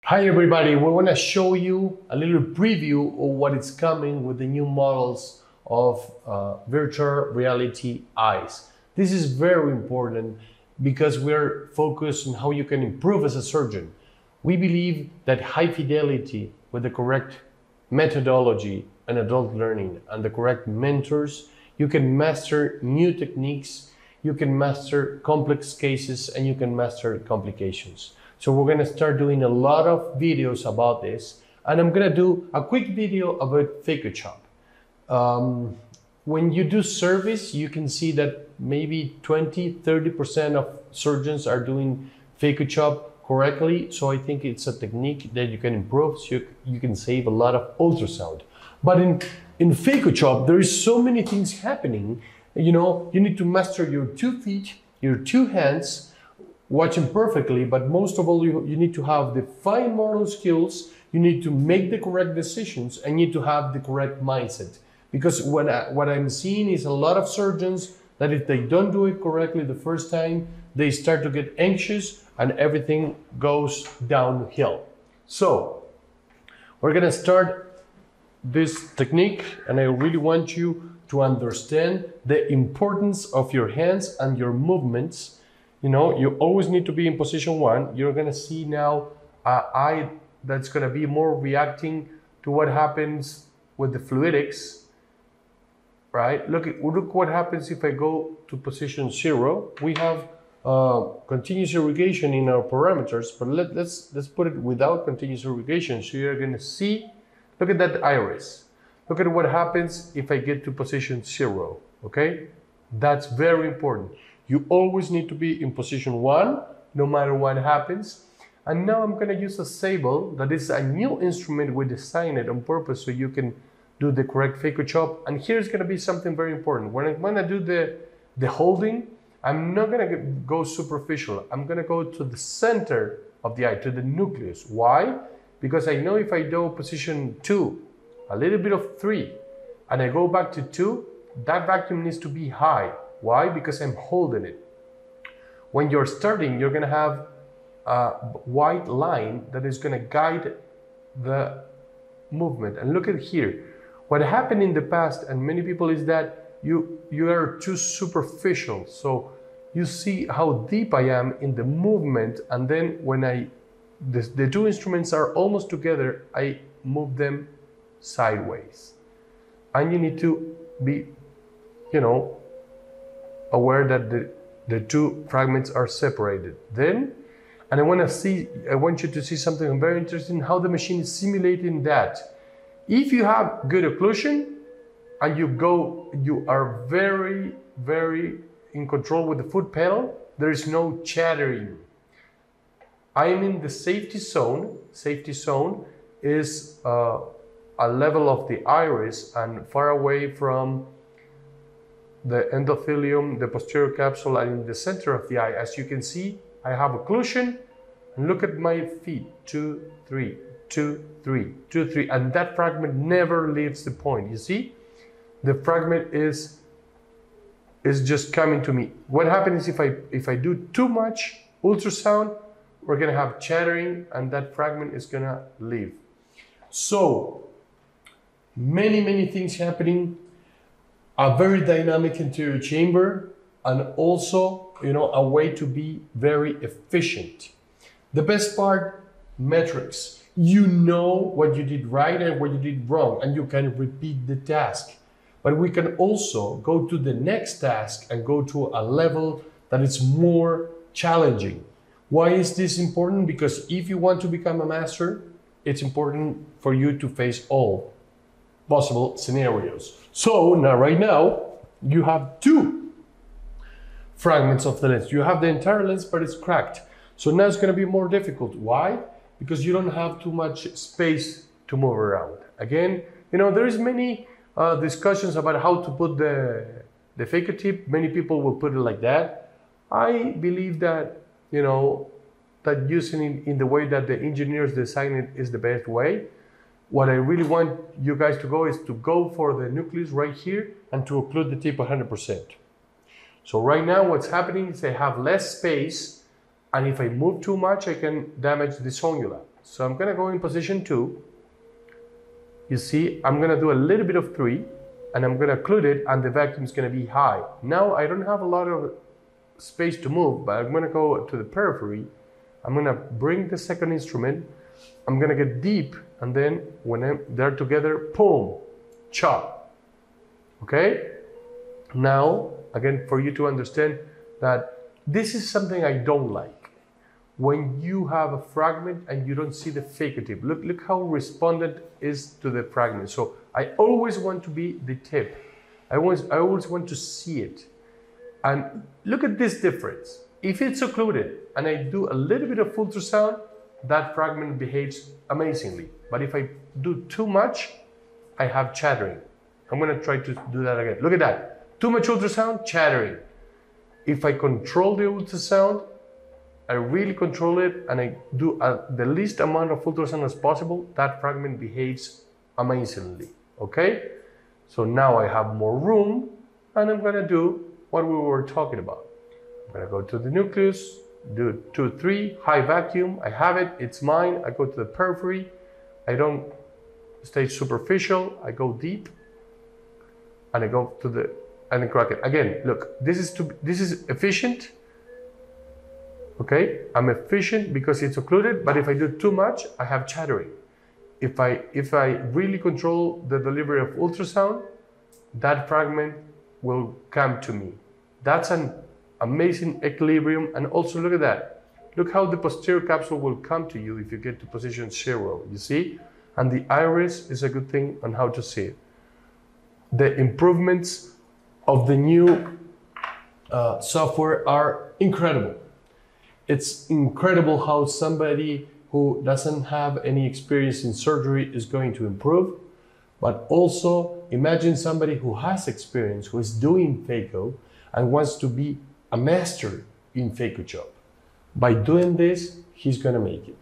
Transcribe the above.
Hi everybody, we want to show you a little preview of what is coming with the new models of virtual reality eyes. This is very important because we're focused on how you can improve as a surgeon. We believe that high fidelity with the correct methodology and adult learning and the correct mentors, you can master new techniques, you can master complex cases, and you can master complications. So we're going to start doing a lot of videos about this, and I'm going to do a quick video about Phaco. When you do service, you can see that maybe 20–30% of surgeons are doing Phaco correctly. So I think it's a technique that you can improve, so you can save a lot of ultrasound. But in Phaco, there is so many things happening. You know, you need to master your 2 feet, your 2 hands, watching perfectly, but most of all, you need to have the fine motor skills, you need to make the correct decisions, and you need to have the correct mindset. Because what I'm seeing is a lot of surgeons that if they don't do it correctly the first time, they start to get anxious and everything goes downhill. So we're gonna start this technique, and I really want you to understand the importance of your hands and your movements. You know, you always need to be in position 1. You're going to see now an eye that's going to be more reacting to what happens with the fluidics, right? Look what happens if I go to position 0. We have continuous irrigation in our parameters, but let's put it without continuous irrigation. So you're going to see, look at that iris. Look at what happens if I get to position 0, okay? That's very important. You always need to be in position 1, no matter what happens. And now I'm going to use a Sable. That is a new instrument. We designed it on purpose so you can do the correct Phaco. And here's going to be something very important. When I do the holding, I'm not going to go superficial. I'm going to go to the center of the eye, to the nucleus. Why? Because I know if I do position 2, a little bit of 3, and I go back to 2, that vacuum needs to be high. Why? Because I'm holding it. When you're starting, you're going to have a white line that is going to guide the movement. And look at here. What happened in the past, and many people, is that you are too superficial. So you see how deep I am in the movement, and then when the 2 instruments are almost together, I move them sideways. And you need to be, you know, aware that the 2 fragments are separated. Then, and I want you to see something very interesting, how the machine is simulating that. If you have good occlusion and you are very, very in control with the foot pedal, there is no chattering. I am in the safety zone. Safety zone is a level of the iris and far away from the endothelium, the posterior capsule, and in the center of the eye. As you can see, I have occlusion, and look at my feet, 2, 3, 2, 3, 2, 3, and that fragment never leaves the point. You see, the fragment is just coming to me. What happens if I do too much ultrasound? We're gonna have chattering, and that fragment is gonna leave. So many things happening. A very dynamic anterior chamber, and also, you know, a way to be very efficient. The best part, metrics. You know what you did right and what you did wrong, and you can repeat the task. But we can also go to the next task and go to a level that is more challenging. Why is this important? Because if you want to become a master, it's important for you to face all possible scenarios. So now, right now, you have 2 fragments of the lens. You have the entire lens, but it's cracked. So now it's going to be more difficult. Why? Because you don't have too much space to move around. Again, you know, there is many discussions about how to put the Phaco tip. Many people will put it like that. I believe that, you know, that using it in the way that the engineers design it is the best way. What I really want you guys to go is to go for the nucleus right here and to occlude the tip 100%. So right now what's happening is I have less space, and if I move too much, I can damage the sonula. So I'm gonna go in position 2. You see, I'm gonna do a little bit of 3, and I'm gonna occlude it, and the vacuum is gonna be high. Now I don't have a lot of space to move, but I'm gonna go to the periphery. I'm gonna bring the second instrument. I'm gonna get deep, and then when they're together, boom, chop. Okay? Now, again, for you to understand that this is something I don't like. When you have a fragment and you don't see the Phaco tip, look how respondent is to the fragment. So I always want to be the tip. I always want to see it. And look at this difference. If it's occluded and I do a little bit of ultrasound, that fragment behaves amazingly. But if I do too much, I have chattering. I'm gonna try to do that again. Look at that. Too much ultrasound, chattering. If I control the ultrasound, I really control it, and I do the least amount of ultrasound as possible, that fragment behaves amazingly, okay? So now I have more room, and I'm gonna do what we were talking about. I'm gonna go to the nucleus, do 2, 3, high vacuum, I have it, it's mine. I go to the periphery, I don't stay superficial, I go deep, and I go to the, and I crack it. Again, look, this is efficient. Okay, I'm efficient because it's occluded, but if I do too much, I have chattering. If I really control the delivery of ultrasound, that fragment will come to me. That's an amazing equilibrium. And also look at that. Look how the posterior capsule will come to you if you get to position 0, you see? And the iris is a good thing on how to see it. The improvements of the new software are incredible. It's incredible how somebody who doesn't have any experience in surgery is going to improve. But also imagine somebody who has experience, who is doing Phaco and wants to be a master in Phaco job. By doing this, he's gonna make it.